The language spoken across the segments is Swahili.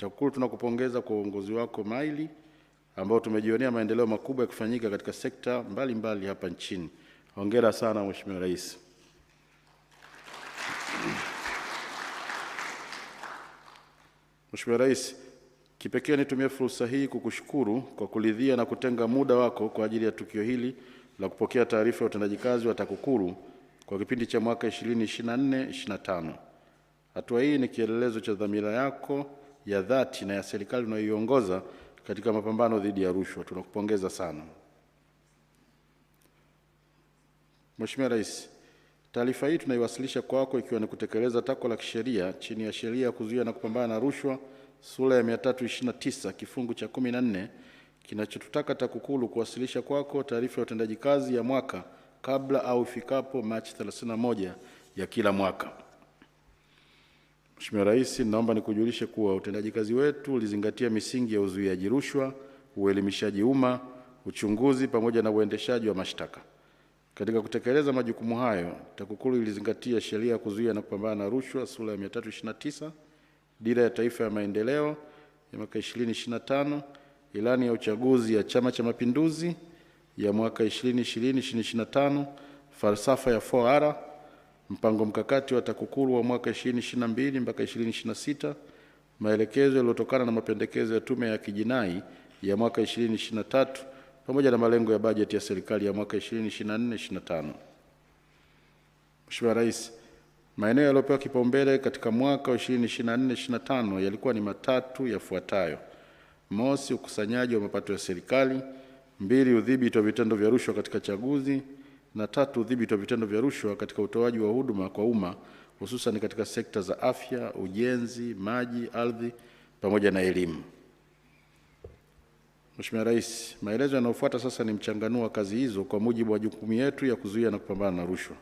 TAKUKURU tunakupongeza kwa uongozi wako mahiri ambao tumejionea maendeleo makubwa yakifanyika katika sekta mbalimbali hapa nchini. Hongera sana Mheshimiwa Rais. Mheshimiwa Rais, kipekee nitumie fursa hii kukushukuru kwa kuridhia na kutenga muda wako kwa ajili ya tukio hili la kupokea taarifa ya utendaji kazi wa TAKUKURU kwa kipindi cha mwaka 2024-2025. Hatua hii ni kielelezo cha dhamira yako ya dhati na ya serikali unayoiongoza katika mapambano dhidi ya rushwa. Tunakupongeza sana. Mheshimiwa Rais, taarifa hii tunaiwasilisha kwako ikiwa ni kutekeleza takwa la kisheria chini ya Sheria ya Kuzuia na Kupambana na Rushwa sura ya 329 kifungu cha 14 kinachotutaka TAKUKURU kuwasilisha kwako taarifa ya utendaji kazi ya mwaka kabla au ifikapo Machi 31 ya kila mwaka. Mheshimiwa Rais, naomba nikujulishe kuwa utendaji kazi wetu ulizingatia misingi ya uzuiaji rushwa, uelimishaji umma, uchunguzi pamoja na uendeshaji wa mashtaka. Katika kutekeleza majukumu hayo, TAKUKURU ilizingatia Sheria ya Kuzuia na Kupambana na Rushwa sura ya 329, Dira ya Taifa ya Maendeleo ya mwaka 2025, Ilani ya Uchaguzi ya Chama cha Mapinduzi ya mwaka 2020-2025, Falsafa ya 4R, Mpango Mkakati wa TAKUKURU wa mwaka 2022 mpaka 2026, maelekezo yaliyotokana na mapendekezo ya Tume ya Kijinai ya mwaka 2023, pamoja na malengo ya bajeti ya serikali ya mwaka 2024-2025. Mheshimiwa Rais, maeneo yaliyopewa kipaumbele katika mwaka wa 2024-2025 yalikuwa ni matatu yafuatayo: mosi, ukusanyaji wa mapato ya serikali; mbili, udhibiti wa vitendo vya rushwa katika chaguzi; na tatu, udhibiti wa vitendo vya rushwa katika utoaji wa huduma kwa umma, hususan katika sekta za afya, ujenzi, maji, ardhi pamoja na elimu. Mheshimiwa Rais, maelezo yanayofuata sasa ni mchanganuo wa kazi hizo kwa mujibu wa jukumu yetu ya kuzuia na kupambana na rushwa.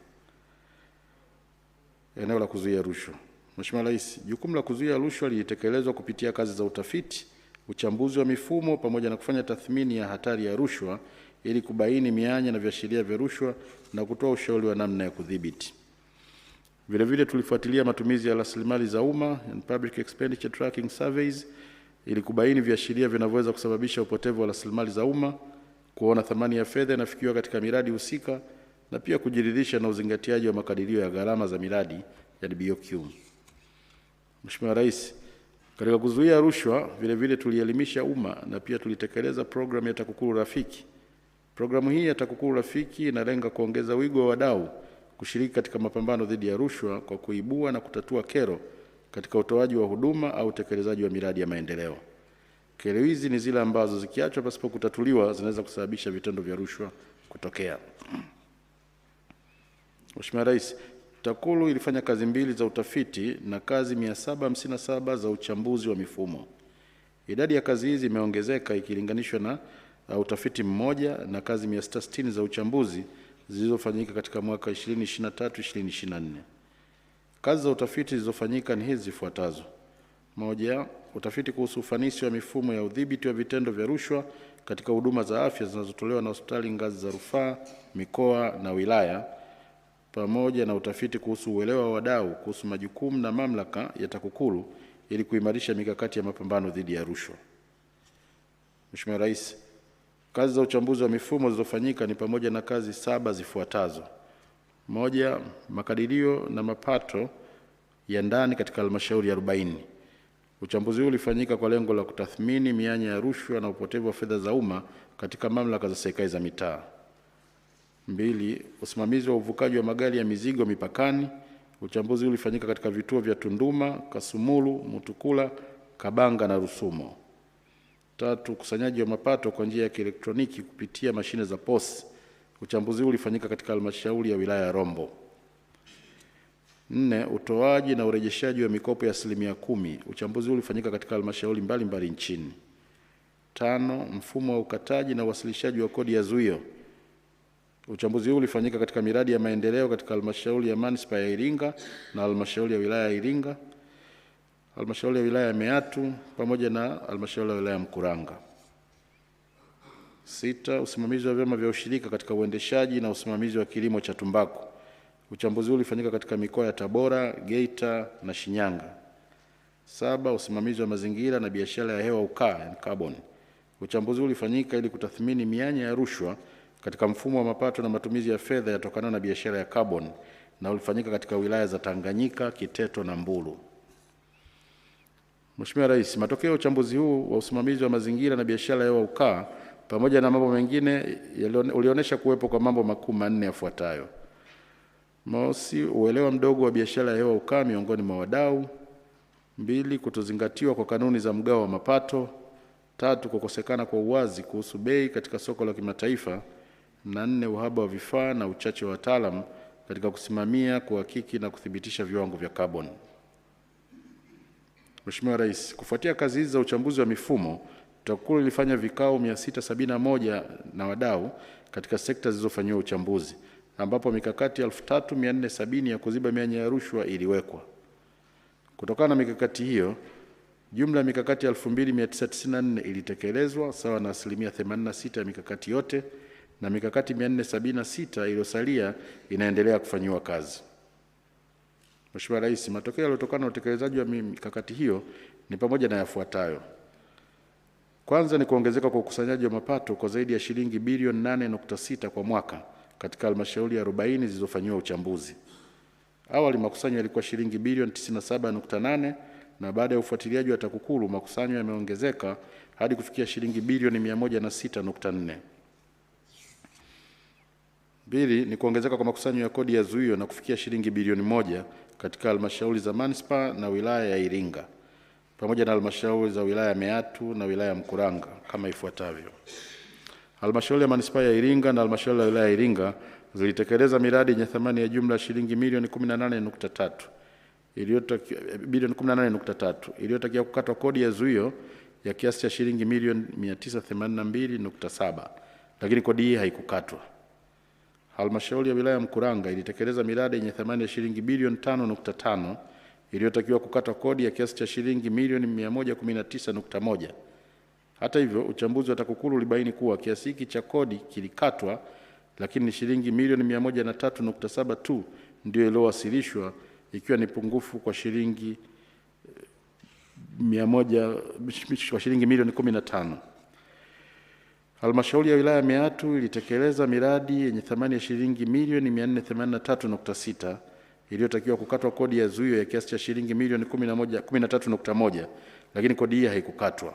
Eneo la kuzuia rushwa. Mheshimiwa Rais, jukumu la kuzuia rushwa lilitekelezwa kupitia kazi za utafiti, uchambuzi wa mifumo pamoja na kufanya tathmini ya hatari ya rushwa ili kubaini mianya na viashiria vya rushwa na kutoa ushauri wa namna ya kudhibiti. Vile vile tulifuatilia matumizi ya rasilimali za umma and public expenditure tracking surveys ili kubaini viashiria vinavyoweza kusababisha upotevu wa rasilimali za umma, kuona thamani ya fedha inafikiwa katika miradi husika na pia kujiridhisha na uzingatiaji wa makadirio ya gharama za miradi ya BOQ. Mheshimiwa Rais, katika kuzuia rushwa vile vile tulielimisha umma na pia tulitekeleza programu ya TAKUKURU Rafiki. Programu hii ya TAKUKURU Rafiki inalenga kuongeza wigo wa wadau kushiriki katika mapambano dhidi ya rushwa kwa kuibua na kutatua kero katika utoaji wa huduma au utekelezaji wa miradi ya maendeleo. Kero hizi ni zile ambazo zikiachwa pasipo kutatuliwa zinaweza kusababisha vitendo vya rushwa kutokea. Mheshimiwa Rais, TAKUKURU ilifanya kazi mbili za utafiti na kazi 757 za uchambuzi wa mifumo. Idadi ya kazi hizi imeongezeka ikilinganishwa na utafiti mmoja na kazi 660 za uchambuzi zilizofanyika katika mwaka 2023-2024. Kazi za utafiti zilizofanyika ni hizi zifuatazo: moja, utafiti kuhusu ufanisi wa mifumo ya udhibiti wa vitendo vya rushwa katika huduma za afya zinazotolewa na hospitali ngazi za rufaa, mikoa na wilaya, pamoja na utafiti kuhusu uelewa wa wadau kuhusu majukumu na mamlaka ya TAKUKURU ili kuimarisha mikakati ya mapambano dhidi ya rushwa. Mheshimiwa Rais, kazi za uchambuzi wa mifumo zilizofanyika ni pamoja na kazi 7 zifuatazo: moja, makadirio na mapato ya ndani katika halmashauri 40. Uchambuzi huu ulifanyika kwa lengo la kutathmini mianya ya rushwa na upotevu wa fedha za umma katika mamlaka za serikali za mitaa. Mbili, usimamizi wa uvukaji wa magari ya mizigo mipakani. Uchambuzi huu ulifanyika katika vituo vya Tunduma, Kasumulu, Mutukula, Kabanga na Rusumo. Tatu, ukusanyaji wa mapato kwa njia ya kielektroniki kupitia mashine za POS. Uchambuzi huu ulifanyika katika halmashauri ya wilaya ya Rombo. Nne, utoaji na urejeshaji wa mikopo ya 10%. Uchambuzi huu ulifanyika katika halmashauri mbalimbali nchini. Tano, mfumo wa ukataji na uwasilishaji wa kodi ya zuio. Uchambuzi huu ulifanyika katika miradi ya maendeleo katika halmashauri ya Manispaa ya Iringa na halmashauri ya wilaya ya Iringa, halmashauri ya wilaya ya Meatu pamoja na halmashauri ya wilaya ya Mkuranga. Sita, usimamizi wa vyama vya ushirika katika uendeshaji na usimamizi wa kilimo cha tumbaku. Uchambuzi huu ulifanyika katika mikoa ya Tabora, Geita na Shinyanga. 7. Usimamizi wa mazingira na biashara ya hewa ukaa, yani carbon. Uchambuzi ulifanyika ili kutathmini mianya ya rushwa katika mfumo wa mapato na matumizi ya fedha yatokana na biashara ya carbon, na ulifanyika katika wilaya za Tanganyika, Kiteto na Mbulu. Mheshimiwa Rais, matokeo ya uchambuzi huu wa usimamizi wa mazingira na biashara ya hewa ukaa pamoja na mambo mengine ulionyesha kuwepo kwa mambo makuu manne yafuatayo. Mosi, uelewa mdogo wa biashara ya hewa ukaa miongoni mwa wadau. 2, kutozingatiwa kwa kanuni za mgao wa mapato. 3, kukosekana kwa uwazi kuhusu bei katika soko la kimataifa. Na 4, uhaba wa vifaa na uchache wa wataalamu katika kusimamia, kuhakiki na kuthibitisha viwango vya kaboni. Mheshimiwa Rais, kufuatia kazi hizi za uchambuzi wa mifumo, TAKUKURU ilifanya vikao 671 na wadau katika sekta zilizofanyiwa uchambuzi, ambapo mikakati 3470 ya kuziba mianya ya rushwa iliwekwa. Kutokana na mikakati hiyo, jumla ya mikakati 2994 ilitekelezwa sawa na 86% ya mikakati yote, na mikakati 476 iliyosalia inaendelea kufanyiwa kazi. Mheshimiwa Rais, matokeo yaliyotokana na utekelezaji wa mikakati hiyo ni pamoja na yafuatayo. Kwanza ni kuongezeka kwa ukusanyaji wa mapato kwa zaidi ya shilingi bilioni 8.6 kwa mwaka katika halmashauri 40 zilizofanyiwa uchambuzi. Awali makusanyo yalikuwa shilingi bilioni 97.8 na baada ya ufuatiliaji wa TAKUKURU makusanyo yameongezeka hadi kufikia shilingi bilioni 106.4. 2 ni kuongezeka kwa makusanyo ya kodi ya zuio na kufikia shilingi bilioni 1 katika halmashauri za manispaa na wilaya ya Iringa pamoja na halmashauri za wilaya ya Meatu na wilaya ya Mkuranga kama ifuatavyo. Halmashauri ya manispaa ya Iringa na halmashauri ya wilaya ya Iringa zilitekeleza miradi yenye thamani ya jumla ya shilingi milioni 18.3 iliyotakiwa kukatwa kodi ya zuio ya kiasi cha shilingi milioni 982.7, lakini kodi hii haikukatwa. Halmashauri ya wilaya ya Mkuranga ilitekeleza miradi yenye thamani ya shilingi bilioni 5.5 iliyotakiwa kukatwa kodi ya kiasi cha shilingi milioni 119.1. Hata hivyo, uchambuzi wa TAKUKURU ulibaini kuwa kiasi hiki cha kodi kilikatwa, lakini ni shilingi milioni 103.7 tu ndio iliyowasilishwa, ikiwa ni pungufu kwa shilingi milioni 15. Halmashauri ya wilaya ya Meatu ilitekeleza miradi yenye thamani ya shilingi milioni 483.6 iliyotakiwa kukatwa kodi ya zuio ya kiasi cha shilingi milioni 13.1, lakini kodi hii haikukatwa.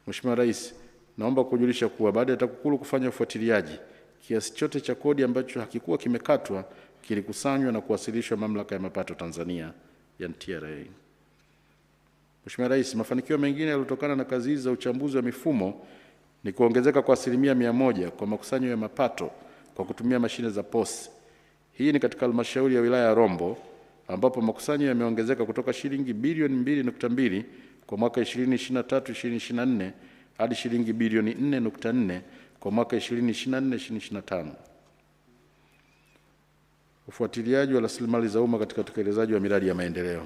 Mheshimiwa Rais, naomba kujulisha kuwa baada ya TAKUKURU kufanya ufuatiliaji, kiasi chote cha kodi ambacho hakikuwa kimekatwa kilikusanywa na kuwasilishwa Mamlaka ya Mapato Tanzania ya TRA. Mheshimiwa Rais, mafanikio mengine yaliyotokana na kazi hizi za uchambuzi wa mifumo ni kuongezeka kwa 100% kwa makusanyo ya mapato kwa kutumia mashine za POS. Hii ni katika halmashauri ya wilaya ya Rombo ambapo makusanyo yameongezeka kutoka shilingi bilioni 2.2 kwa mwaka 2023-2024 hadi shilingi bilioni 4.4 kwa mwaka 2024-2025. Ufuatiliaji wa rasilimali za umma katika utekelezaji wa miradi ya maendeleo.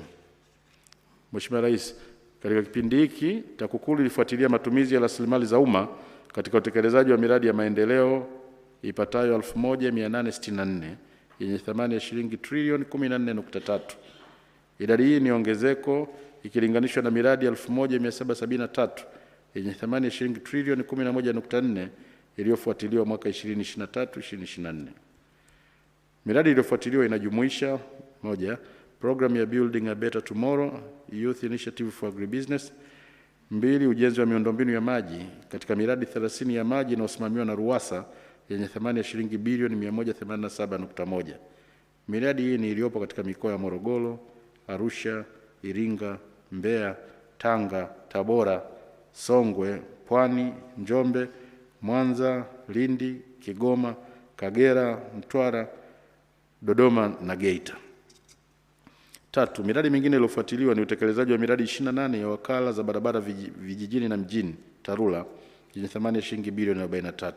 Mheshimiwa Rais, katika kipindi hiki TAKUKURU ilifuatilia matumizi ya rasilimali za umma katika utekelezaji wa miradi ya maendeleo ipatayo 1864 yenye thamani ya shilingi trilioni 14.3. Idadi hii ni ongezeko ikilinganishwa na miradi 1773 yenye thamani ya shilingi trilioni 11.4 iliyofuatiliwa mwaka 2023-2024. Miradi iliyofuatiliwa inajumuisha: 1. Program ya Building a Better Tomorrow, Youth Initiative for Agribusiness. 2. Ujenzi wa miundombinu ya maji katika miradi 30 ya maji inayosimamiwa na RUWASA yenye thamani ya shilingi bilioni 187.1. Miradi hii ni iliyopo katika mikoa ya Morogoro, Arusha, Iringa, Mbeya, Tanga, Tabora, Songwe, Pwani, Njombe, Mwanza, Lindi, Kigoma, Kagera, Mtwara, Dodoma na Geita. 3. Miradi mingine iliyofuatiliwa ni utekelezaji wa miradi 28 ya wakala za barabara vijijini na mjini TARURA yenye thamani ya shilingi bilioni 43.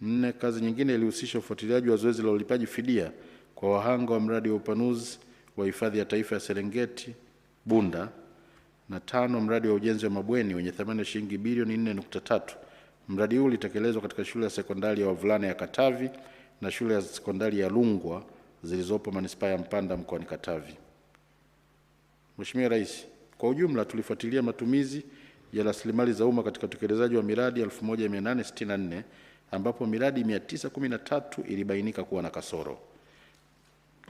4. Kazi nyingine ilihusisha ufuatiliaji wa zoezi la ulipaji fidia kwa wahanga wa mradi wa upanuzi wa hifadhi ya taifa ya Serengeti Bunda. Na 5. Mradi wa ujenzi wa mabweni wenye thamani ya shilingi bilioni 4.3. Mradi huu ulitekelezwa katika shule ya sekondari ya wavulana ya Katavi na shule ya sekondari ya Lungwa zilizopo manispaa ya Mpanda mkoani Katavi. Mheshimiwa Rais, kwa ujumla tulifuatilia matumizi ya rasilimali za umma katika utekelezaji wa miradi 1864 ambapo miradi 913 ilibainika kuwa na kasoro.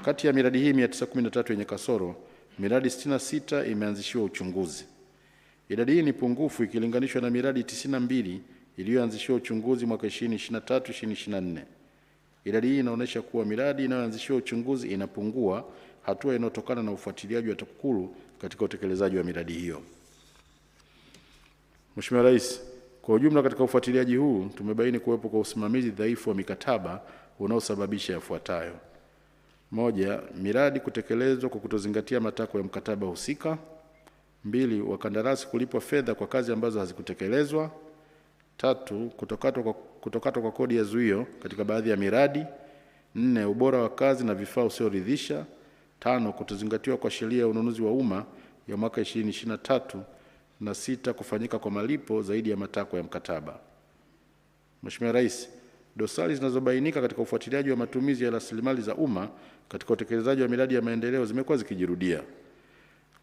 Kati ya miradi hii 913 yenye kasoro, miradi 66 imeanzishiwa uchunguzi. Idadi hii ni pungufu ikilinganishwa na miradi 92 iliyoanzishiwa uchunguzi mwaka 2023-2024. Idadi hii inaonyesha kuwa miradi inayoanzishiwa uchunguzi inapungua, hatua inayotokana na ufuatiliaji wa TAKUKURU katika utekelezaji wa miradi hiyo. Mheshimiwa Rais, kwa ujumla katika ufuatiliaji huu tumebaini kuwepo kwa usimamizi dhaifu wa mikataba unaosababisha yafuatayo: moja, miradi kutekelezwa kwa kutozingatia matakwa ya mkataba husika. 2, wakandarasi kulipwa fedha kwa kazi ambazo hazikutekelezwa. 3, kutokatwa kwa kodi ya zuio katika baadhi ya miradi. 4, ubora wa kazi na vifaa usioridhisha. 5, kutozingatiwa kwa sheria ya ununuzi wa umma ya mwaka 2023. Na 6, kufanyika kwa malipo zaidi ya matakwa ya mkataba. Mheshimiwa Rais, dosari zinazobainika katika ufuatiliaji wa matumizi ya rasilimali za umma katika utekelezaji wa miradi ya maendeleo zimekuwa zikijirudia.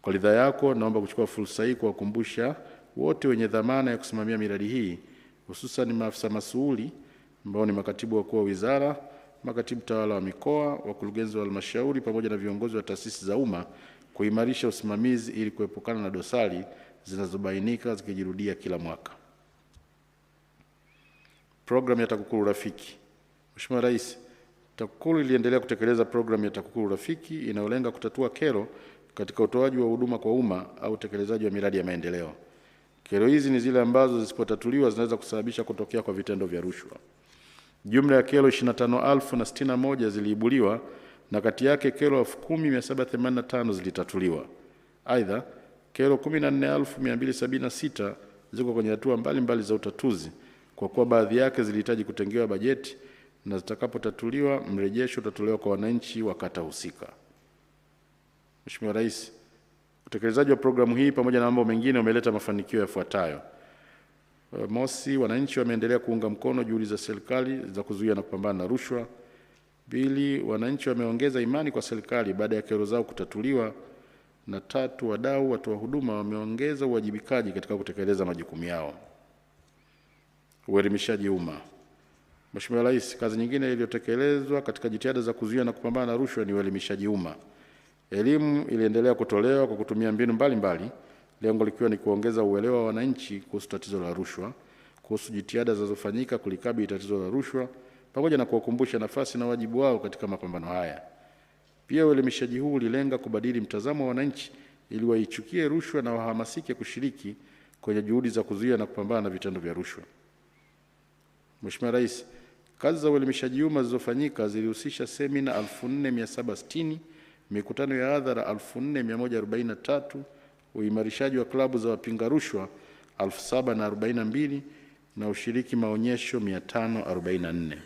Kwa ridhaa yako, naomba kuchukua fursa hii kuwakumbusha wote wenye dhamana ya kusimamia miradi hii, hususan maafisa masuhuli ambao ni makatibu wakuu wa wizara, makatibu tawala wa mikoa, wakurugenzi wa halmashauri pamoja na viongozi wa taasisi za umma kuimarisha usimamizi ili kuepukana na dosari zinazobainika zikijirudia kila mwaka. Programu ya TAKUKURU Rafiki. Mheshimiwa Rais, TAKUKURU iliendelea kutekeleza programu ya TAKUKURU Rafiki inayolenga kutatua kero katika utoaji wa huduma kwa umma au utekelezaji wa miradi ya maendeleo. Kero hizi ni zile ambazo zisipotatuliwa zinaweza kusababisha kutokea kwa vitendo vya rushwa. Jumla ya kero 25,061 ziliibuliwa na kati yake kero 10,785 zilitatuliwa. Aidha, kero 14,276 ziko kwenye hatua mbalimbali za utatuzi kwa kuwa baadhi yake zilihitaji kutengewa bajeti na zitakapotatuliwa mrejesho utatolewa kwa wananchi wa kata husika. Mheshimiwa Rais, utekelezaji wa programu hii pamoja na mambo mengine umeleta mafanikio yafuatayo. Mosi, wananchi wameendelea kuunga mkono juhudi za serikali za kuzuia na kupambana na rushwa. 2, wananchi wameongeza imani kwa serikali baada ya kero zao kutatuliwa. Na 3, wadau watoa huduma wameongeza uwajibikaji katika kutekeleza majukumu yao. Uelimishaji umma. Mheshimiwa Rais, kazi nyingine iliyotekelezwa katika jitihada za kuzuia na kupambana na rushwa ni uelimishaji umma. Elimu iliendelea kutolewa kwa kutumia mbinu mbalimbali, lengo likiwa ni kuongeza uelewa wa wananchi kuhusu tatizo la rushwa, kuhusu jitihada zinazofanyika kulikabili tatizo la rushwa, pamoja na kuwakumbusha nafasi na wajibu wao katika mapambano haya. Pia uelimishaji huu ulilenga kubadili mtazamo wa wananchi ili waichukie rushwa na wahamasike kushiriki kwenye juhudi za kuzuia na kupambana na vitendo vya rushwa. Mheshimiwa Rais, kazi za uelimishaji umma zilizofanyika zilihusisha semina 4760, mikutano ya hadhara 4143, uimarishaji wa klabu za wapinga rushwa 7042 na ushiriki maonyesho 544.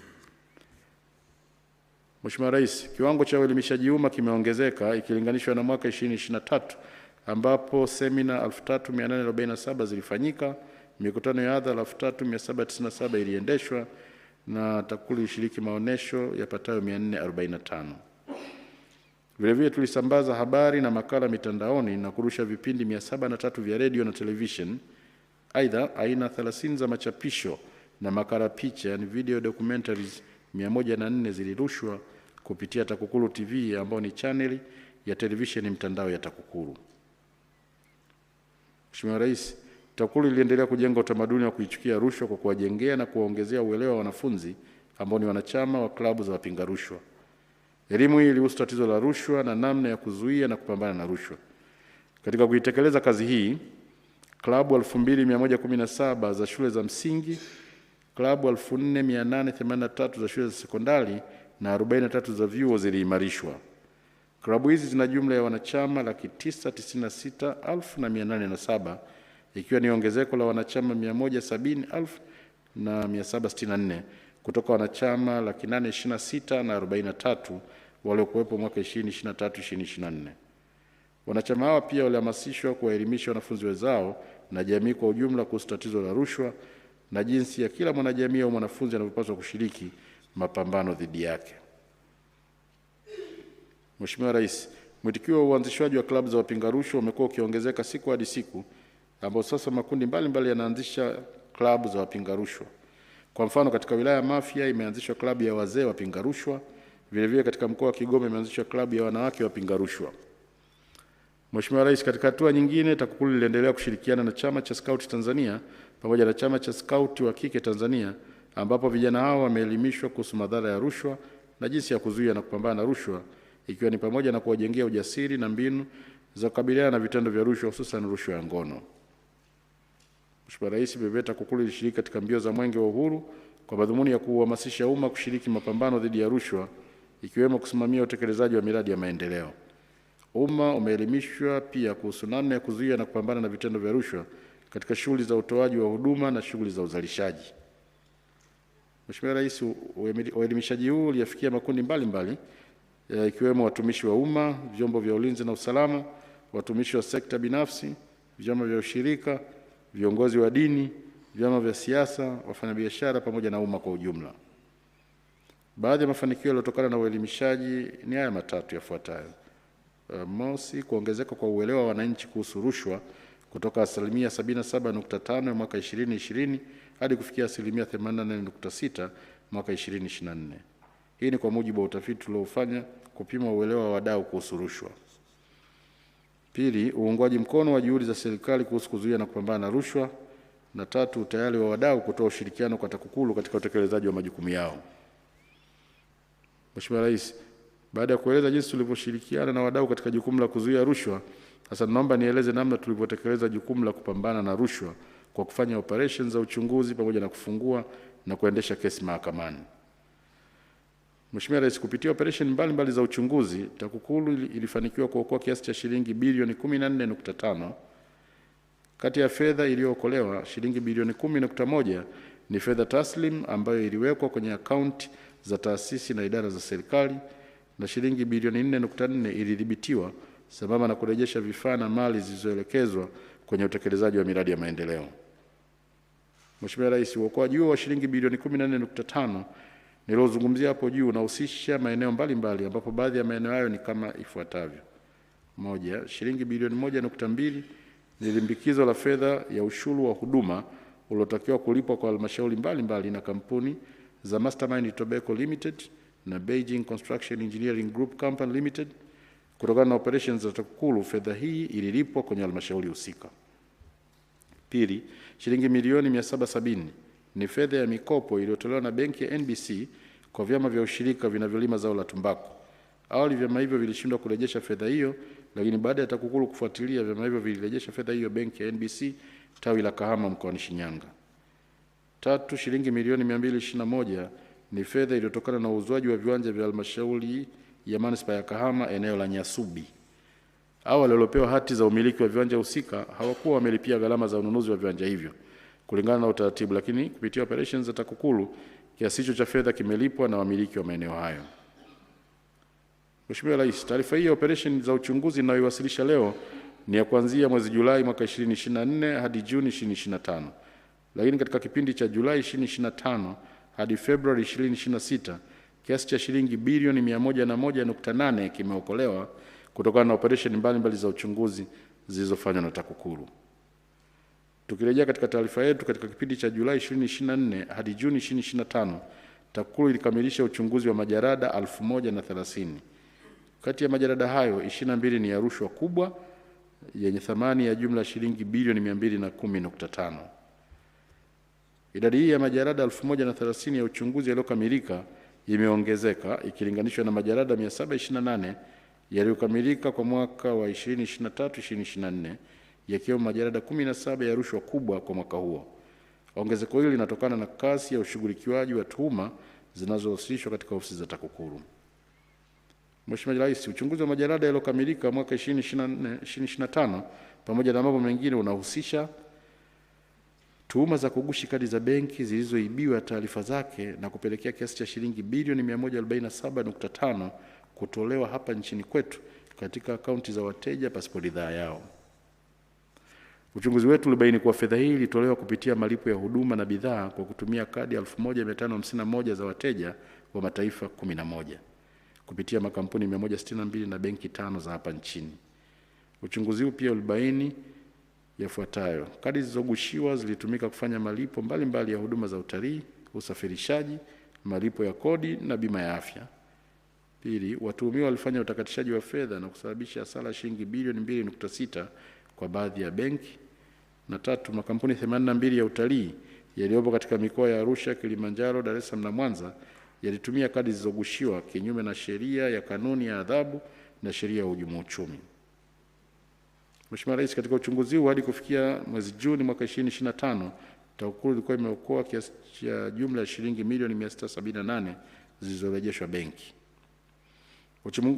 Mheshimiwa Rais, kiwango cha uelimishaji umma kimeongezeka ikilinganishwa na mwaka 2023 ambapo semina 3847 zilifanyika, mikutano ya hadhara 3797 iliendeshwa na TAKUKURU ilishiriki maonesho yapatayo 445. Vilevile tulisambaza habari na makala mitandaoni na kurusha vipindi 703 vya radio na television. Aidha, aina 30 za machapisho na makala picha, yani video documentaries 104 zilirushwa kupitia TAKUKURU TV ambao ni channel ya televisheni mtandao ya TAKUKURU. Mheshimiwa Rais, TAKUKURU iliendelea kujenga utamaduni wa kuichukia rushwa kwa kuwajengea na kuwaongezea uelewa wa wanafunzi ambao ni wanachama wa klabu za wapinga rushwa. Elimu hii ilihusu tatizo la rushwa na namna ya kuzuia na kupambana na rushwa. Katika kuitekeleza kazi hii, klabu 2117 za shule za msingi, klabu 4883 za shule za sekondari na 43 za vyuo ziliimarishwa. Klabu hizi zina jumla ya wanachama 996,807 ikiwa ni ongezeko la wanachama 170,764 kutoka wanachama 826,043 waliokuwepo mwaka 2023-2024. Wanachama hawa pia walihamasishwa kuwaelimisha wanafunzi wenzao na jamii kwa ujumla kuhusu tatizo la rushwa na jinsi ya kila mwanajamii au mwanafunzi anavyopaswa kushiriki mapambano dhidi yake. Mheshimiwa Rais, Mwitikio wa uanzishwaji wa klabu za wapinga rushwa umekuwa ukiongezeka siku hadi siku, ambapo sasa makundi mbalimbali yanaanzisha klabu za wapinga rushwa. Kwa mfano, katika wilaya ya Mafia imeanzishwa klabu ya wazee wapinga rushwa. Vilevile katika mkoa wa Kigoma imeanzishwa klabu ya wanawake wapinga rushwa. Mheshimiwa Rais, katika hatua nyingine, TAKUKURU iliendelea kushirikiana na Chama cha Skauti Tanzania pamoja na Chama cha Skauti wa Kike Tanzania, ambapo vijana hao wameelimishwa kuhusu madhara ya rushwa na jinsi ya kuzuia na kupambana na rushwa, ikiwa ni pamoja na kuwajengea ujasiri na mbinu za kukabiliana na vitendo vya rushwa, hususan rushwa ya ngono. Mheshimiwa Rais, vilevile TAKUKURU ilishiriki katika mbio za Mwenge wa Uhuru kwa madhumuni ya kuhamasisha umma kushiriki mapambano dhidi ya rushwa, ikiwemo kusimamia utekelezaji wa miradi ya maendeleo. Umma umeelimishwa pia kuhusu namna ya kuzuia na kupambana na vitendo vya rushwa katika shughuli za utoaji wa huduma na shughuli za uzalishaji. Mheshimiwa Rais, uelimishaji huu uliyafikia makundi mbalimbali ikiwemo watumishi wa umma, vyombo vya ulinzi na usalama, watumishi wa sekta binafsi, vyama vya ushirika, viongozi wa dini, vyama vya siasa, wafanyabiashara pamoja na umma kwa ujumla. Baadhi ya mafanikio yaliyotokana na uelimishaji ni haya matatu yafuatayo. Mosi, kuongezeka kwa uelewa wa wananchi kuhusu rushwa kutoka asilimia 77.5 mwaka 2020 hadi kufikia asilimia 84.6 mwaka 2024. Hii ni kwa mujibu wa utafiti uliofanya kupima uelewa wa wadau kuhusu rushwa. Pili, uungwaji mkono wa juhudi za serikali kuhusu kuzuia na kupambana na rushwa. Na tatu, utayari wa wadau kutoa ushirikiano kwa TAKUKURU katika utekelezaji wa majukumu yao. Mheshimiwa Rais, baada ya kueleza jinsi tulivyoshirikiana na wadau katika jukumu la kuzuia rushwa, sasa naomba nieleze namna tulivyotekeleza jukumu la kupambana na rushwa kwa kufanya operations za uchunguzi pamoja na kufungua na kuendesha kesi mahakamani. Mheshimiwa Rais, kupitia operation mbalimbali za uchunguzi, TAKUKURU ilifanikiwa kuokoa kiasi cha shilingi bilioni 14.5. Kati ya fedha iliyookolewa, shilingi bilioni 10.1 ni fedha taslim ambayo iliwekwa kwenye akaunti za taasisi na idara za serikali, na shilingi bilioni 4.4 ilidhibitiwa sambamba na kurejesha vifaa na mali zilizoelekezwa kwenye utekelezaji wa miradi ya maendeleo. Mheshimiwa Rais, uokoaji huo wa shilingi bilioni 14.5 nilozungumzia hapo juu unahusisha maeneo mbalimbali, ambapo baadhi ya maeneo hayo ni kama ifuatavyo. Moja, shilingi bilioni 1.2 ni limbikizo la fedha ya ushuru wa huduma uliotakiwa kulipwa kwa halmashauri mbalimbali na kampuni za Mastermind Tobacco Limited na Beijing Construction Engineering Group Company Limited. Kutokana na operations za TAKUKURU, fedha hii ililipwa kwenye halmashauri husika. Pili, shilingi milioni 770 ni fedha ya mikopo iliyotolewa na benki ya NBC kwa vyama vya ushirika vinavyolima zao la tumbaku. Awali vyama hivyo vilishindwa kurejesha fedha hiyo, lakini baada ya TAKUKURU kufuatilia, vyama hivyo vilirejesha fedha hiyo benki ya NBC tawi la Kahama mkoani Shinyanga. Tatu, shilingi milioni 221 ni fedha iliyotokana na uuzwaji wa viwanja vya halmashauri ya manispaa ya Kahama eneo la Nyasubi. Awali waliopewa hati za umiliki wa viwanja husika hawakuwa wamelipia gharama za ununuzi wa viwanja hivyo kulingana na utaratibu, lakini kupitia operations za TAKUKURU kiasi hicho cha fedha kimelipwa na wamiliki wa maeneo hayo. Mheshimiwa Rais, taarifa hii ya operation za uchunguzi ninayoiwasilisha leo ni ya kuanzia mwezi Julai mwaka 2024 hadi Juni 2025. Lakini katika kipindi cha Julai 2025 hadi Februari 2026 kiasi cha shilingi bilioni 101.8 kimeokolewa kutokana na operation mbalimbali za uchunguzi zilizofanywa na TAKUKURU. Tukirejea katika taarifa yetu, katika kipindi cha Julai 2024 hadi Juni 2025, TAKUKURU ilikamilisha uchunguzi wa majarada 1030. Kati ya majarada hayo 22 ni ya rushwa kubwa yenye thamani ya jumla shilingi bilioni 210.5. Idadi hii ya majarada 1030 ya uchunguzi yaliyokamilika imeongezeka ikilinganishwa na majarada 728 yaliyokamilika kwa mwaka wa 2023-2024, yakiwemo majarada 17 ya rushwa kubwa kwa mwaka huo. Ongezeko hili linatokana na kasi ya ushughulikiwaji wa tuhuma zinazowasilishwa katika ofisi za TAKUKURU. Mheshimiwa Rais, uchunguzi wa majarada yaliyokamilika mwaka 2024-2025 pamoja na mambo mengine unahusisha tuhuma za kugushi kadi za benki zilizoibiwa taarifa zake na kupelekea kiasi cha shilingi bilioni 147.5 kutolewa hapa nchini kwetu katika akaunti za wateja pasipo ridhaa yao. Uchunguzi wetu ulibaini kuwa fedha hii ilitolewa kupitia malipo ya huduma na bidhaa kwa kutumia kadi 1551 za wateja wa mataifa 11. kupitia makampuni 162 na benki 5 za hapa nchini. Uchunguzi huu pia ulibaini yafuatayo: kadi zilizogushiwa zilitumika kufanya malipo mbalimbali ya huduma za utalii, usafirishaji, malipo ya kodi na bima ya afya. Pili, watuhumiwa walifanya utakatishaji wa fedha na kusababisha hasara shilingi bilioni 2.6 kwa baadhi ya benki. Na tatu, makampuni 82 ya utalii yaliyopo katika mikoa ya Arusha, Kilimanjaro, Dar es Salaam na Mwanza yalitumia kadi zilizogushiwa kinyume na sheria ya kanuni ya adhabu na sheria ya uhujumu uchumi. Mheshimiwa Rais, katika uchunguzi huu hadi kufikia mwezi Juni mwaka 2025, TAKUKURU ilikuwa imeokoa kiasi cha jumla ya shilingi milioni 678 zilizorejeshwa benki.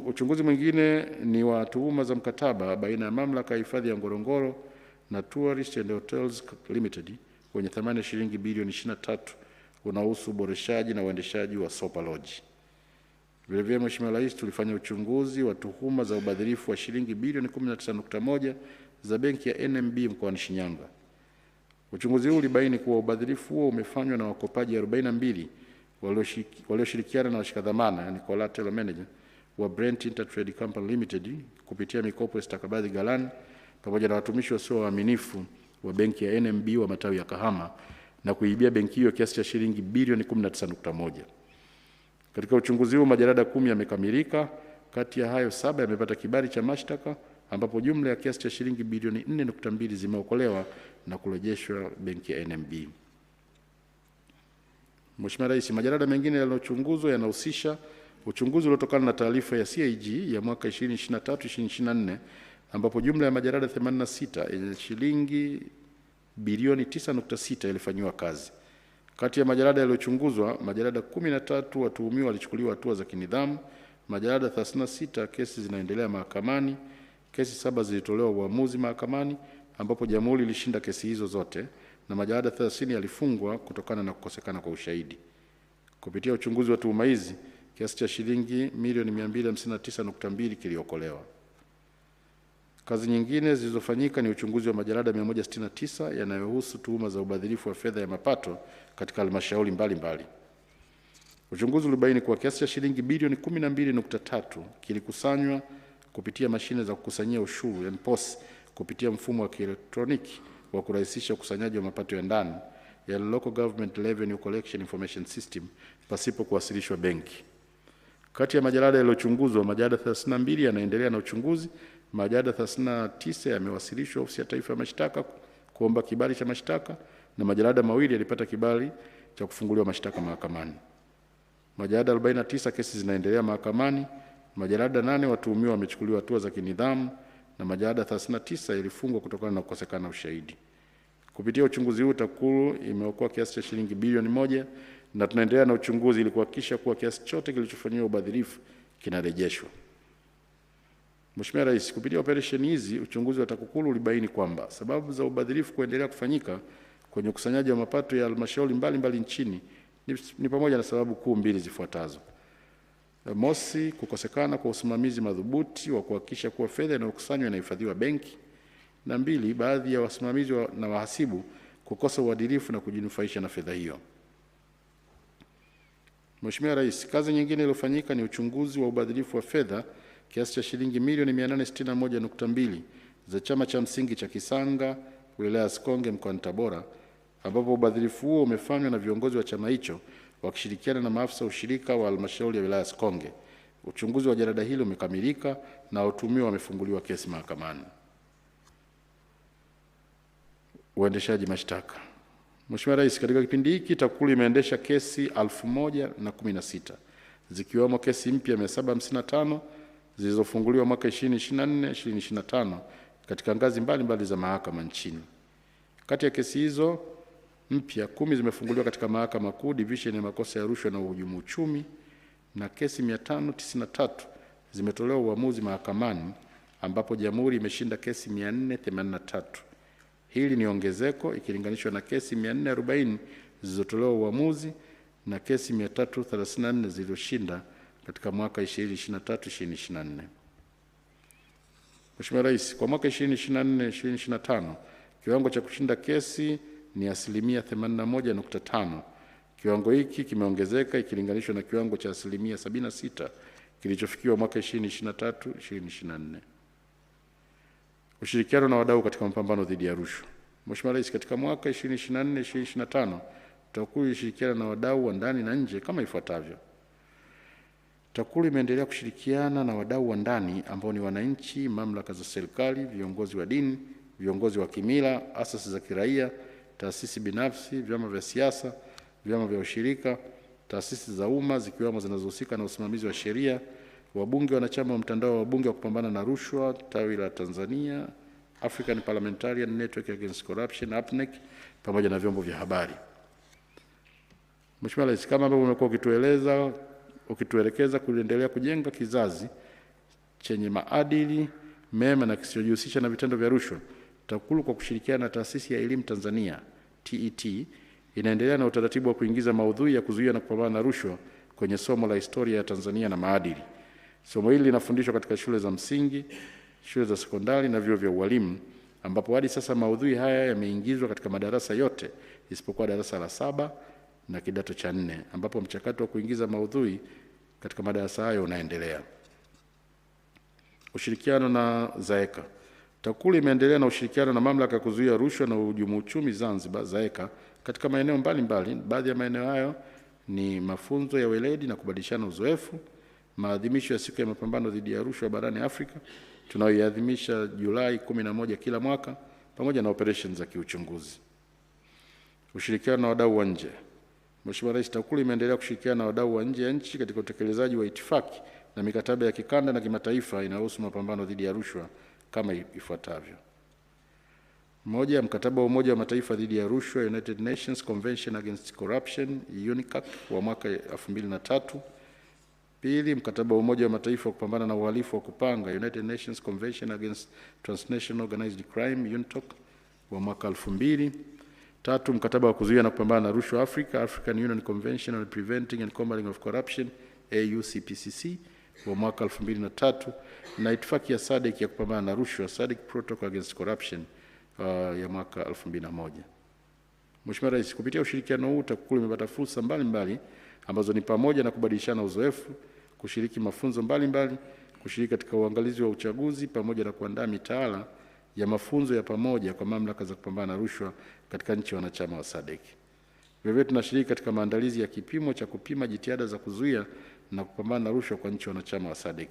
Uchunguzi mwingine ni wa tuhuma za mkataba baina ya Mamlaka ya Hifadhi ya Ngorongoro na Tourist and Hotels Limited wenye thamani ya shilingi bilioni 23 unaohusu uboreshaji na uendeshaji wa Sopa Lodge. Vilevile, Mheshimiwa Rais, tulifanya uchunguzi wa tuhuma za ubadhirifu wa shilingi bilioni 19.1 za benki ya NMB mkoani Shinyanga. Uchunguzi huu ulibaini kuwa ubadhirifu huo umefanywa na wakopaji 42 walioshirikiana na washikadhamana, yani collateral manager wa Brent Intertrade Company Limited kupitia mikopo ya stakabadhi ghalani pamoja na watumishi wasio waaminifu wa benki ya NMB wa matawi ya Kahama na kuibia benki hiyo kiasi cha shilingi bilioni 19.1. Katika uchunguzi huu majalada 10 yamekamilika. Kati ya hayo 7 yamepata kibali cha mashtaka ambapo jumla ya kiasi cha shilingi bilioni 4.2 zimeokolewa na kurejeshwa benki ya NMB. Mheshimiwa Rais, majalada mengine yaliyochunguzwa yanahusisha uchunguzi uliotokana na taarifa ya CAG ya mwaka 2023-2024 ambapo jumla ya majalada 86 yenye shilingi bilioni 9.6 yalifanywa kazi. Kati ya majalada yaliyochunguzwa, majalada 13 watuhumiwa walichukuliwa hatua za kinidhamu, majalada 36 kesi zinaendelea mahakamani, kesi 7 zilitolewa uamuzi mahakamani ambapo Jamhuri ilishinda kesi hizo zote, na majalada 30 yalifungwa kutokana na kukosekana kwa ushahidi. Kupitia uchunguzi wa tuhuma hizi, kiasi cha shilingi milioni 259.2 kiliokolewa. Kazi nyingine zilizofanyika ni uchunguzi wa majalada 169 yanayohusu tuhuma za ubadhirifu wa fedha ya mapato katika halmashauri mbalimbali. Uchunguzi ulibaini kuwa kiasi cha shilingi bilioni 12.3 kilikusanywa kupitia mashine za kukusanyia ushuru (POS) kupitia mfumo wa kielektroniki wa kurahisisha ukusanyaji wa mapato ya ndani ya Local Government Revenue Collection Information System pasipo kuwasilishwa benki. Kati ya majalada yaliyochunguzwa, majalada 32 yanaendelea na uchunguzi, majalada 39 yamewasilishwa Ofisi ya Taifa ya Mashtaka kuomba kibali cha mashtaka na majalada 2 yalipata kibali cha kufunguliwa mashtaka mahakamani. Majalada 49 kesi zinaendelea mahakamani, majalada 8 watuhumiwa wamechukuliwa hatua za kinidhamu na majalada 39 yalifungwa kutokana na kukosekana ushahidi. Kupitia uchunguzi huu TAKUKURU imeokoa kiasi cha shilingi bilioni 1 na tunaendelea na uchunguzi ili kuhakikisha kuwa kiasi chote kilichofanyiwa ubadhirifu kinarejeshwa. Mheshimiwa Rais, kupitia operesheni hizi uchunguzi wa TAKUKURU ulibaini kwamba sababu za ubadhirifu kuendelea kufanyika kwenye ukusanyaji wa mapato ya halmashauri mbalimbali nchini ni pamoja na sababu kuu 2 zifuatazo. Mosi, kukosekana kwa usimamizi madhubuti wa kuhakikisha kuwa fedha inayokusanywa inahifadhiwa benki, na 2, baadhi ya wasimamizi na wahasibu kukosa uadilifu na kujinufaisha na fedha hiyo. Mheshimiwa Rais, kazi nyingine iliyofanyika ni uchunguzi wa ubadhirifu wa fedha kiasi cha shilingi milioni 861.2 za chama cha msingi cha Kisanga wilaya ya Sikonge mkoani Tabora, ambapo ubadhirifu huo umefanywa na viongozi wa chama hicho wakishirikiana na maafisa ushirika wa halmashauri ya wilaya ya Sikonge. Uchunguzi wa jalada hilo umekamilika na watuhumiwa wamefunguliwa kesi mahakamani. Uendeshaji mashtaka. Mheshimiwa Rais, katika kipindi hiki TAKUKURU imeendesha kesi 1016 zikiwemo kesi mpya 755 zilizofunguliwa mwaka 2024-2025 katika ngazi mbalimbali za mahakama nchini. Kati ya kesi hizo mpya 10 zimefunguliwa katika Mahakama Kuu Division ya makosa ya rushwa na uhujumu uchumi, na kesi 593 zimetolewa uamuzi mahakamani ambapo Jamhuri imeshinda kesi 483. Hili ni ongezeko ikilinganishwa na kesi 440 zilizotolewa uamuzi na kesi 334 zilizoshinda katika mwaka 2023-2024. Mheshimiwa Rais, kwa mwaka 2024-2025 kiwango cha kushinda kesi ni 81.5. Kiwango hiki kimeongezeka ikilinganishwa na kiwango cha 76 kilichofikiwa mwaka 2023-2024. Ushirikiano na wadau katika mapambano dhidi ya rushwa. Mheshimiwa Rais, katika mwaka 2024-2025 TAKUKURU ilishirikiana na wadau wa ndani na nje kama ifuatavyo. TAKUKURU imeendelea kushirikiana na wadau wa ndani ambao ni wananchi, mamlaka za serikali, viongozi wa dini, viongozi wa kimila, asasi za kiraia, taasisi binafsi, vyama vya siasa, vyama vya ushirika, taasisi za umma zikiwemo zinazohusika na usimamizi wa sheria, wabunge wanachama wa mtandao wa wabunge wa kupambana na rushwa tawi la Tanzania, African Parliamentarian Network Against Corruption APNEC, pamoja na vyombo vya habari. Mheshimiwa Rais, kama ambavyo umekuwa ukituelekeza kuendelea kujenga kizazi chenye maadili mema na kisijihusisha na vitendo vya rushwa, TAKUKURU kwa kushirikiana na Taasisi ya Elimu Tanzania TET inaendelea na utaratibu wa kuingiza maudhui ya kuzuia na kupambana na rushwa kwenye somo la historia ya Tanzania na maadili. Somo hili linafundishwa katika shule za msingi, shule za sekondari na vyuo vya ualimu, ambapo hadi sasa maudhui haya yameingizwa katika madarasa yote isipokuwa darasa la 7 na kidato cha 4, ambapo mchakato wa kuingiza maudhui katika madarasa hayo unaendelea. Ushirikiano na ZAECA. TAKUKURU imeendelea na ushirikiano na mamlaka ya kuzuia rushwa na uhujumu uchumi Zanzibar ZAECA katika maeneo mbalimbali. Baadhi ya maeneo hayo ni mafunzo ya weledi na kubadilishana uzoefu, maadhimisho ya siku ya mapambano dhidi ya rushwa barani Afrika tunayoiadhimisha Julai 11 kila mwaka, pamoja na operations za kiuchunguzi. Ushirikiano na wadau wa nje. Mheshimiwa Rais, TAKUKURU imeendelea kushirikiana na wadau wa nje ya nchi katika utekelezaji wa itifaki na mikataba ya kikanda na kimataifa inayohusu mapambano dhidi ya rushwa kama ifuatavyo. Moja, mkataba wa Umoja wa Mataifa dhidi ya rushwa, United Nations Convention Against Corruption UNICAC wa mwaka 2003. Pili, mkataba wa Umoja wa Mataifa wa kupambana na uhalifu wa kupanga, United Nations Convention Against Transnational Organized Crime UNTOC wa mwaka 2000. Tatu, mkataba wa kuzuia na kupambana na rushwa Africa, African Union Convention on Preventing and Combating of Corruption AUCPCC wa mwaka 2003, na itifaki ya SADC ya kupambana na rushwa, SADC Protocol Against Corruption ya mwaka 2001. Mheshimiwa Rais, kupitia ushirikiano huu TAKUKURU imepata fursa mbalimbali ambazo ni pamoja na kubadilishana uzoefu, kushiriki mafunzo mbalimbali, kushiriki katika uangalizi wa uchaguzi, pamoja na kuandaa mitaala ya mafunzo ya pamoja kwa mamlaka za kupambana na rushwa katika nchi wanachama wa SADC. Vilevile tunashiriki katika maandalizi ya kipimo cha kupima jitihada za kuzuia na kupambana na rushwa kwa nchi wanachama wa SADC.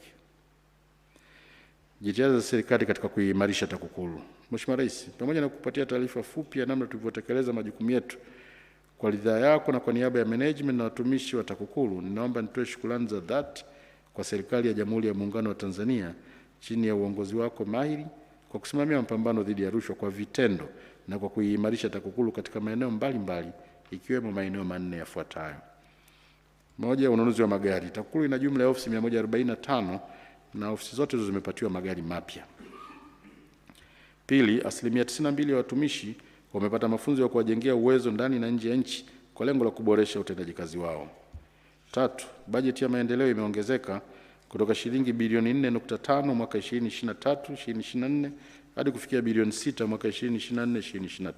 Jitihada za serikali katika kuimarisha TAKUKURU. Mheshimiwa Rais, pamoja na kupatia taarifa fupi ya namna tulivyotekeleza majukumu yetu, kwa ridhaa yako na kwa niaba ya management na watumishi wa TAKUKURU, ninaomba nitoe shukrani za dhati kwa serikali ya Jamhuri ya Muungano wa Tanzania chini ya uongozi wako mahiri kwa kusimamia mapambano dhidi ya rushwa kwa vitendo na kwa kuimarisha TAKUKURU katika maeneo mbalimbali ikiwemo maeneo manne yafuatayo. Moja, ununuzi wa magari. TAKUKURU ina jumla ya ofisi 145 na ofisi zote hizo zimepatiwa magari mapya. Pili, 92% ya watumishi wamepata mafunzo ya kuwajengea uwezo ndani na nje ya nchi kwa lengo la kuboresha utendaji kazi wao. Tatu, bajeti ya maendeleo imeongezeka kutoka shilingi bilioni 4.5 mwaka 2023-2024 hadi kufikia bilioni 6 mwaka 2024-2025.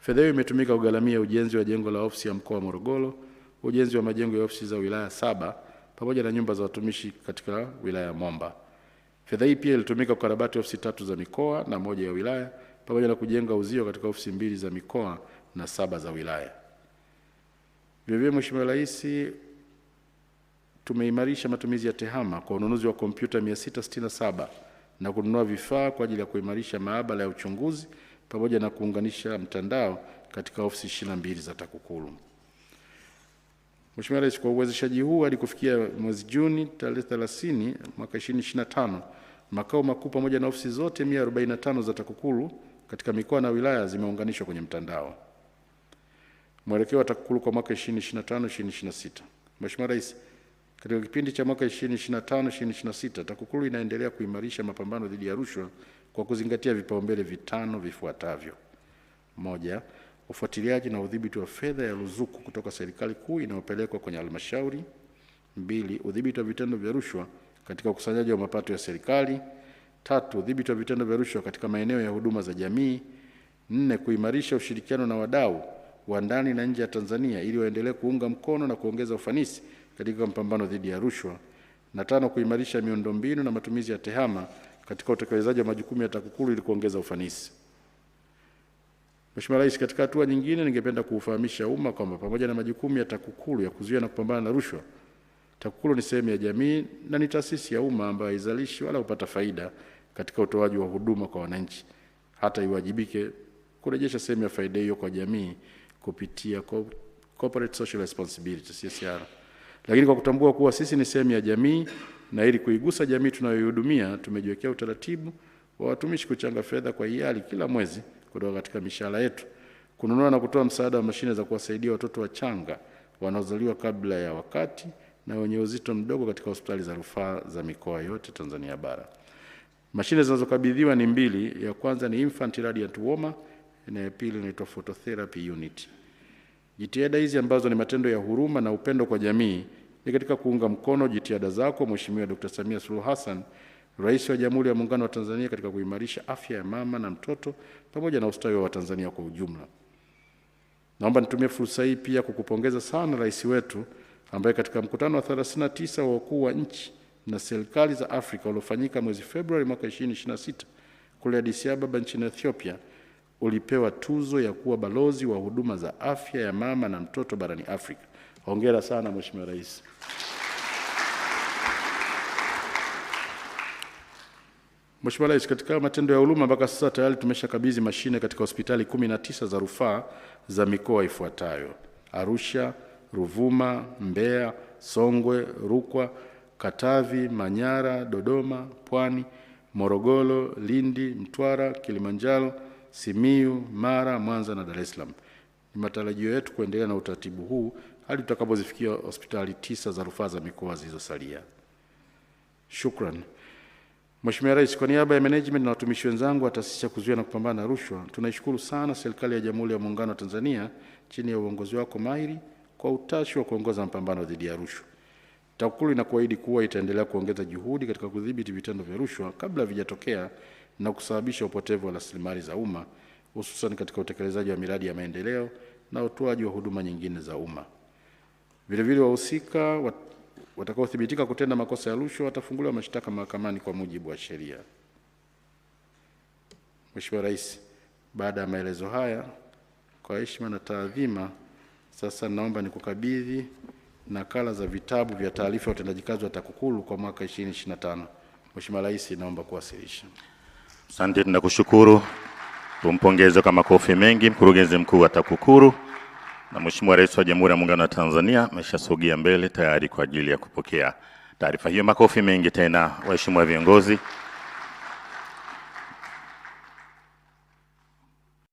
Fedha hiyo imetumika kugharamia ujenzi wa jengo la ofisi ya mkoa wa Morogoro, ujenzi wa majengo ya ofisi za wilaya 7 pamoja na nyumba za watumishi katika wilaya ya Momba. Fedha hii pia ilitumika kukarabati ofisi 3 za mikoa na 1 ya wilaya pamoja na kujenga uzio katika ofisi 2 za mikoa na 7 za wilaya. Vilevile, Mheshimiwa Rais, tumeimarisha matumizi ya TEHAMA kwa ununuzi wa kompyuta 667 na kununua vifaa kwa ajili ya kuimarisha maabara ya uchunguzi pamoja na kuunganisha mtandao katika ofisi 22 za TAKUKURU. Mheshimiwa Rais, kwa uwezeshaji huu hadi kufikia mwezi Juni tarehe 30 mwaka 2025, makao makuu pamoja na ofisi zote 145 za TAKUKURU katika mikoa na wilaya zimeunganishwa kwenye mtandao. Mwelekeo wa TAKUKURU kwa mwaka 2025-2026. Mheshimiwa Rais, katika kipindi cha mwaka 2025-2026, TAKUKURU inaendelea kuimarisha mapambano dhidi ya rushwa kwa kuzingatia vipaumbele vitano vifuatavyo. Moja, ufuatiliaji na udhibiti wa fedha ya ruzuku kutoka serikali kuu inayopelekwa kwenye halmashauri. 2, udhibiti wa vitendo vya rushwa katika ukusanyaji wa mapato ya serikali. 3, udhibiti wa vitendo vya rushwa katika maeneo ya huduma za jamii. 4, kuimarisha ushirikiano na wadau wa ndani na nje ya Tanzania ili waendelee kuunga mkono na kuongeza ufanisi katika mapambano dhidi ya rushwa. na 5, kuimarisha miundombinu na matumizi ya tehama katika utekelezaji wa majukumu ya TAKUKURU ili kuongeza ufanisi. Mheshimiwa Rais, katika hatua nyingine, ningependa kuufahamisha umma kwamba pamoja na majukumu ya TAKUKURU ya kuzuia na kupambana na rushwa, TAKUKURU ni sehemu ya jamii na ni taasisi ya umma ambayo haizalishi wala hupata faida katika utoaji wa huduma kwa wananchi, hata iwajibike kurejesha sehemu ya faida hiyo kwa jamii kupitia Corporate Social Responsibility CSR. Lakini kwa kutambua kuwa sisi ni sehemu ya jamii na ili kuigusa jamii tunayoihudumia, tumejiwekea utaratibu wa watumishi kuchanga fedha kwa hiari kila mwezi kutoka katika mishahara yetu, kununua na kutoa msaada wa mashine za kuwasaidia watoto wachanga wanaozaliwa kabla ya wakati na wenye uzito mdogo katika hospitali za rufaa za mikoa yote Tanzania bara. Mashine zinazokabidhiwa ni 2. Ya kwanza ni Infant Radiant Warmer na ya pili inaitwa Phototherapy Unit. Jitihada hizi ambazo ni matendo ya huruma na upendo kwa jamii ni katika kuunga mkono jitihada zako Mheshimiwa Dr. Samia Suluhu Hassan, Rais wa Jamhuri ya Muungano wa Tanzania, katika kuimarisha afya ya mama na mtoto pamoja na ustawi wa Tanzania kwa ujumla. Naomba nitumie fursa hii pia kukupongeza sana rais wetu ambaye katika mkutano wa 39 wa wakuu wa nchi na serikali za Afrika uliofanyika mwezi Februari mwaka 2026 kule Addis Ababa nchini Ethiopia, ulipewa tuzo ya kuwa balozi wa huduma za afya ya mama na mtoto barani Afrika. Hongera sana Mheshimiwa Rais. Mheshimiwa Rais, katika matendo ya huruma mpaka sasa tayari tumeshakabidhi mashine katika hospitali 19 za rufaa za mikoa ifuatayo: Arusha, Ruvuma, Mbeya, Songwe, Rukwa, Katavi, Manyara, Dodoma, Pwani, Morogoro, Lindi, Mtwara, Kilimanjaro, Simiyu, Mara, Mwanza na Dar es Salaam. Ni matarajio yetu kuendelea na utaratibu huu hadi tutakapozifikia hospitali 9 za rufaa za mikoa zilizosalia. Shukrani. Mheshimiwa Rais, kwa niaba ya management na watumishi wenzangu wa taasisi ya kuzuia na kupambana na rushwa, tunaishukuru sana serikali ya Jamhuri ya Muungano wa Tanzania chini ya uongozi wako mahiri kwa utashi wa kuongoza mapambano dhidi ya rushwa. TAKUKURU inakuahidi kuwa itaendelea kuongeza juhudi katika kudhibiti vitendo vya rushwa kabla havijatokea na kusababisha upotevu wa rasilimali za umma, hususan katika utekelezaji wa miradi ya maendeleo na utoaji wa huduma nyingine za umma. Vile vile wahusika watakaothibitika kutenda makosa ya rushwa watafunguliwa mashtaka mahakamani kwa mujibu wa sheria. Mheshimiwa Rais, baada ya maelezo haya, kwa heshima na taadhima, sasa naomba nikukabidhi nakala za vitabu vya taarifa ya utendaji kazi wa TAKUKURU kwa mwaka 2025. Mheshimiwa Rais, naomba kuwasilisha. Asante, tunakushukuru. Tumpongeze kwa makofi mengi mkurugenzi mkuu wa TAKUKURU. Na Mheshimiwa Rais wa Jamhuri ya Muungano wa Tanzania ameshasogea mbele tayari kwa ajili ya kupokea taarifa hiyo. Makofi mengi tena waheshimiwa viongozi.